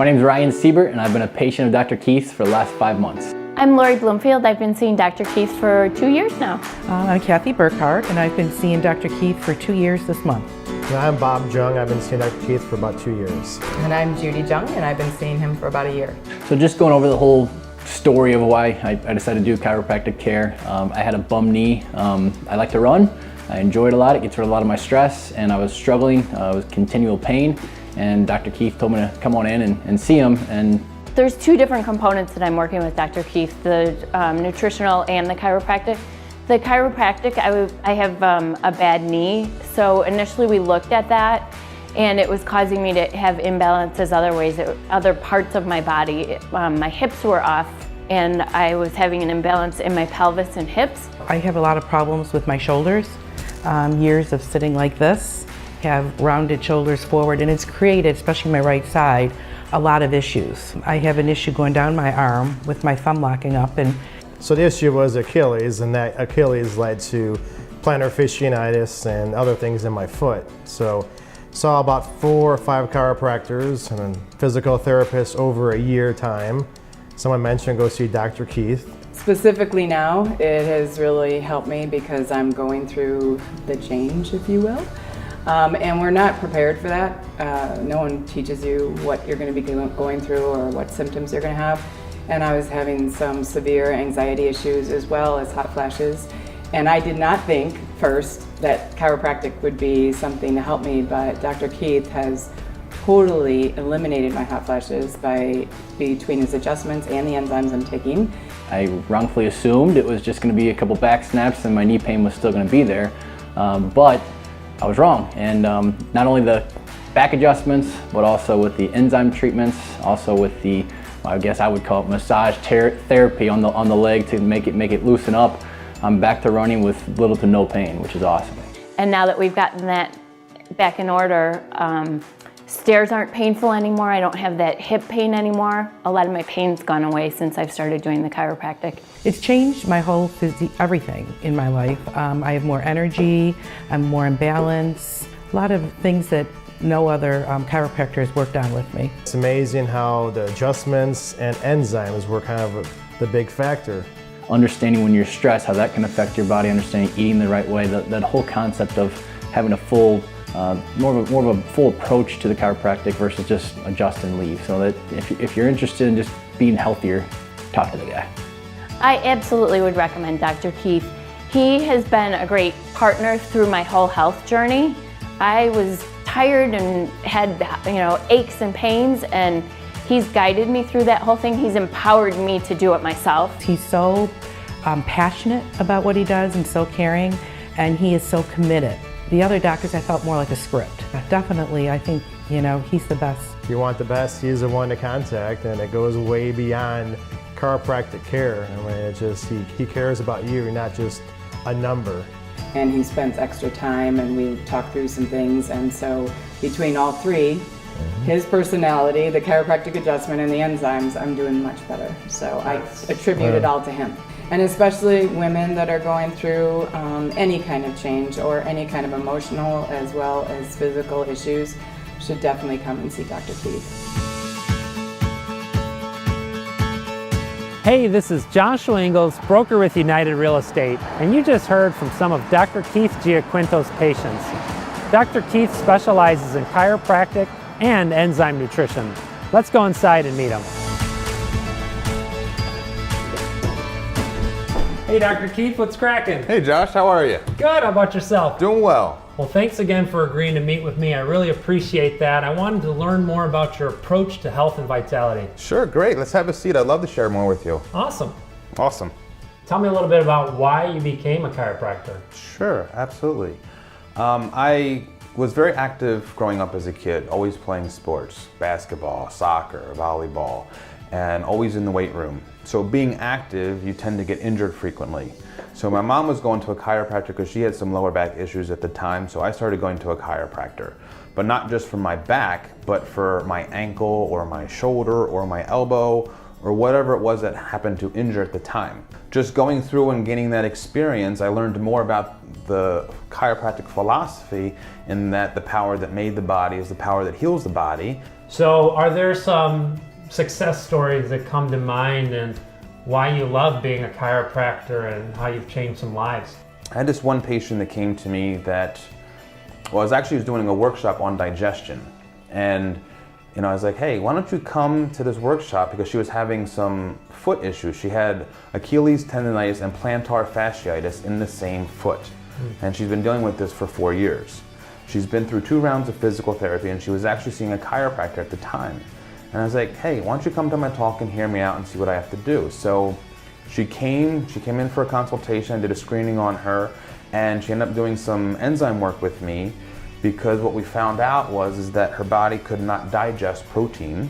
My name is Ryan Siebert, and I've been a patient of Dr. Keith for the last 5 months. I'm Lori Bloomfield. I've been seeing Dr. Keith for 2 years now. I'm Kathy Burkhart, and I've been seeing Dr. Keith for 2 years this month. And I'm Bob Jung. I've been seeing Dr. Keith for about 2 years. And I'm Judy Jung, and I've been seeing him for about a year. So just going over the whole story of why I decided to do chiropractic care. I had a bum knee. I like to run. I enjoy it a lot. It gets rid of a lot of my stress, and I was struggling with continual pain. And Dr. Keith told me to come on in and see him. And There's two different components that I'm working with Dr. Keith, the nutritional and the chiropractic. The chiropractic, I have a bad knee, so initially we looked at that, and it was causing me to have imbalances other parts of my body. My hips were off, and I was having an imbalance in my pelvis and hips. I have a lot of problems with my shoulders. Years of sitting like this, have rounded shoulders forward, and it's created, especially my right side, a lot of issues. I have an issue going down my arm with my thumb locking up, and So the issue was Achilles, and that Achilles led to plantar fasciitis and other things in my foot. So saw about 4 or 5 chiropractors and physical therapists over a year time. Someone mentioned go see Dr. Keith. Specifically now, it has really helped me because I'm going through the change, if you will. And we're not prepared for that. No one teaches you what you're going to be going through or what symptoms you're going to have. And I was having some severe anxiety issues as well as hot flashes. And I did not think first that chiropractic would be something to help me, but Dr. Keith has totally eliminated my hot flashes between his adjustments and the enzymes I'm taking. I wrongfully assumed it was just going to be a couple back snaps and my knee pain was still going to be there. But I was wrong. And not only the back adjustments, but also with the enzyme treatments, also with the, I guess I would call it massage therapy on the leg to make it loosen up. I'm back to running with little to no pain, which is awesome. And now that we've gotten that back in order, stairs aren't painful anymore. I don't have that hip pain anymore. A lot of my pain's gone away since I've started doing the chiropractic. it's changed my whole everything in my life. I have more energy, I'm more in balance, a lot of things that no other chiropractor has worked on with me. It's amazing how the adjustments and enzymes were kind of the big factor. Understanding when you're stressed, how that can affect your body, understanding eating the right way, that whole concept of having a full, more of a full approach to the chiropractic versus just adjust and leave. So that if you're interested in just being healthier, talk to the guy. I absolutely would recommend Dr. Keith. He has been a great partner through my whole health journey. I was tired and had aches and pains, and he's guided me through that whole thing. He's empowered me to do it myself. He's so passionate about what he does and so caring, and he is so committed. The other doctors, I felt more like a script. Definitely, I think, he's the best. If you want the best, he's the one to contact, and it goes way beyond chiropractic care. I mean, it's just, he cares about you, not just a number. And he spends extra time, and we talk through some things. And so between all three, his personality, the chiropractic adjustment, and the enzymes, I'm doing much better. So I attribute it all to him. And especially women that are going through any kind of change or any kind of emotional as well as physical issues should definitely come and see Dr. Keith. Hey, this is Joshua Ingalls, broker with United Real Estate, and you just heard from some of Dr. Keith Giaquinto's patients. Dr. Keith specializes in chiropractic and enzyme nutrition. Let's go inside and meet him. Hey, Dr. Keith, what's cracking? Hey Josh, how are you? Good, how about yourself? Doing well. Well, thanks again for agreeing to meet with me. I really appreciate that. I wanted to learn more about your approach to health and vitality. Sure, great. Let's have a seat. I'd love to share more with you. Awesome. Awesome. Tell me a little bit about why you became a chiropractor. Sure, absolutely. I was very active growing up as a kid, always playing sports, basketball, soccer, volleyball, and always in the weight room. So being active, you tend to get injured frequently. So my mom was going to a chiropractor because she had some lower back issues at the time, so I started going to a chiropractor. But not just for my back, but for my ankle or my shoulder or my elbow or whatever it was that happened to injure at the time. Just going through and gaining that experience, I learned more about the chiropractic philosophy in that the power that made the body is the power that heals the body. So are there some success stories that come to mind and why you love being a chiropractor and how you've changed some lives? I had this one patient that came to me that, well, I was doing a workshop on digestion. And I was like, hey, why don't you come to this workshop, because she was having some foot issues. She had Achilles tendonitis and plantar fasciitis in the same foot. And she's been dealing with this for 4 years. She's been through 2 rounds of physical therapy, and she was actually seeing a chiropractor at the time. And I was like, hey, why don't you come to my talk and hear me out and see what I have to do? So she came in for a consultation, I did a screening on her, and she ended up doing some enzyme work with me, because what we found out is that her body could not digest protein.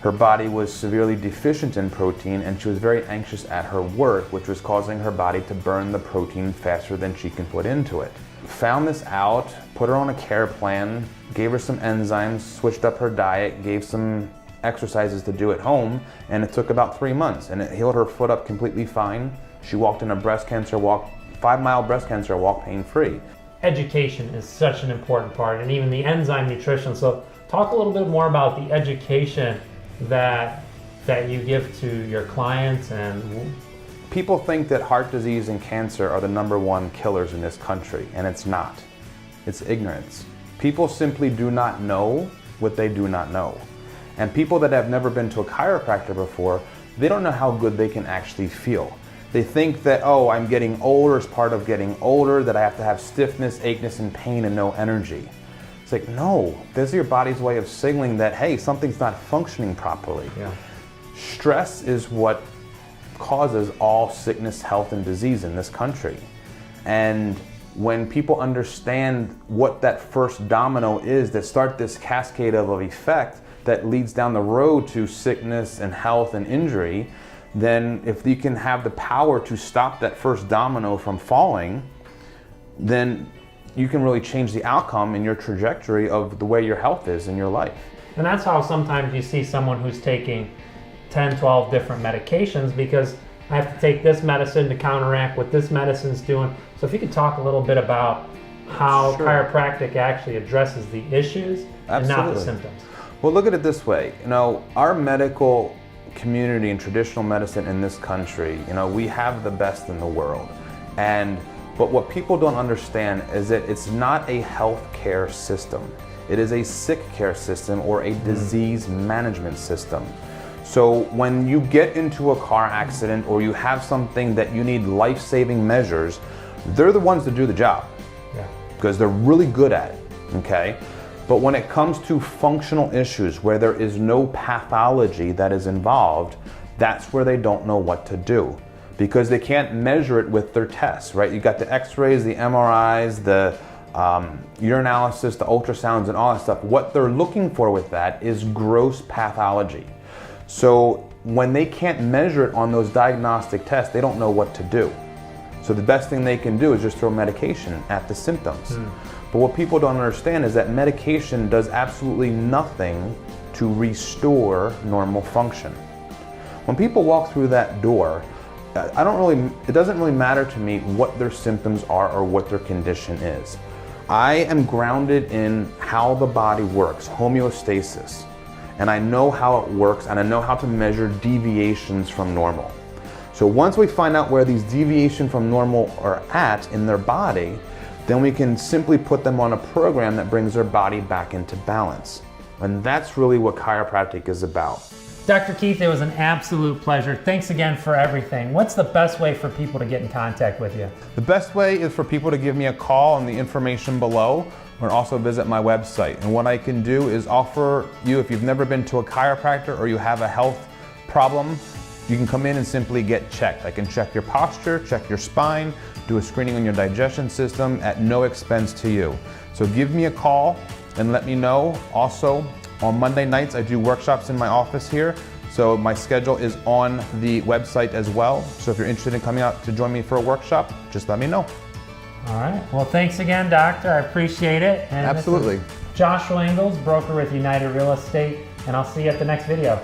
Her body was severely deficient in protein, and she was very anxious at her work, which was causing her body to burn the protein faster than she can put into it. Found this out, put her on a care plan, gave her some enzymes, switched up her diet, gave some exercises to do at home, and it took about 3 months, and it healed her foot up completely fine. She walked in a breast cancer walk, 5-mile breast cancer walk, pain-free. Education is such an important part, and even the enzyme nutrition. So talk a little bit more about the education that you give to your clients. And people think that heart disease and cancer are the #1 killers in this country, and it's not. It's ignorance. People simply do not know what they do not know. And people that have never been to a chiropractor before, they don't know how good they can actually feel. They think that, oh, I'm getting older, as part of getting older, that I have to have stiffness, aches, and pain and no energy. It's like, no, this is your body's way of signaling that, hey, something's not functioning properly. Yeah. Stress is what causes all sickness, health, and disease in this country. And when people understand what that first domino is that start this cascade of effect that leads down the road to sickness and health and injury, then if you can have the power to stop that first domino from falling, then you can really change the outcome and your trajectory of the way your health is in your life. And that's how sometimes you see someone who's taking 10, 12 different medications, because I have to take this medicine to counteract what this medicine's doing. So if you could talk a little bit about how chiropractic actually addresses the issues and not the symptoms. Well, look at it this way. Our medical community and traditional medicine in this country, we have the best in the world. But what people don't understand is that it's not a health care system. It is a sick care system or a disease management system. So when you get into a car accident or you have something that you need life-saving measures, they're the ones that do the job. Yeah. Because they're really good at it, okay? But when it comes to functional issues where there is no pathology that is involved, that's where they don't know what to do, because they can't measure it with their tests, right? You got the x-rays, the MRIs, the urinalysis, the ultrasounds, and all that stuff. What they're looking for with that is gross pathology. So when they can't measure it on those diagnostic tests, they don't know what to do. So the best thing they can do is just throw medication at the symptoms. But what people don't understand is that medication does absolutely nothing to restore normal function. When people walk through that door, it doesn't really matter to me what their symptoms are or what their condition is. I am grounded in how the body works, homeostasis. And I know how it works, and I know how to measure deviations from normal. So once we find out where these deviations from normal are at in their body, then we can simply put them on a program that brings their body back into balance. And that's really what chiropractic is about. Dr. Keith, it was an absolute pleasure. Thanks again for everything. What's the best way for people to get in contact with you? The best way is for people to give me a call on the information below, or also visit my website. And what I can do is offer you, if you've never been to a chiropractor or you have a health problem, you can come in and simply get checked. I can check your posture, check your spine, do a screening on your digestion system at no expense to you. So give me a call and let me know. Also, on Monday nights, I do workshops in my office here. So my schedule is on the website as well. So if you're interested in coming out to join me for a workshop, just let me know. All right. Well, thanks again, Doctor. I appreciate it. And absolutely. Joshua Ingalls, broker with United Real Estate, and I'll see you at the next video.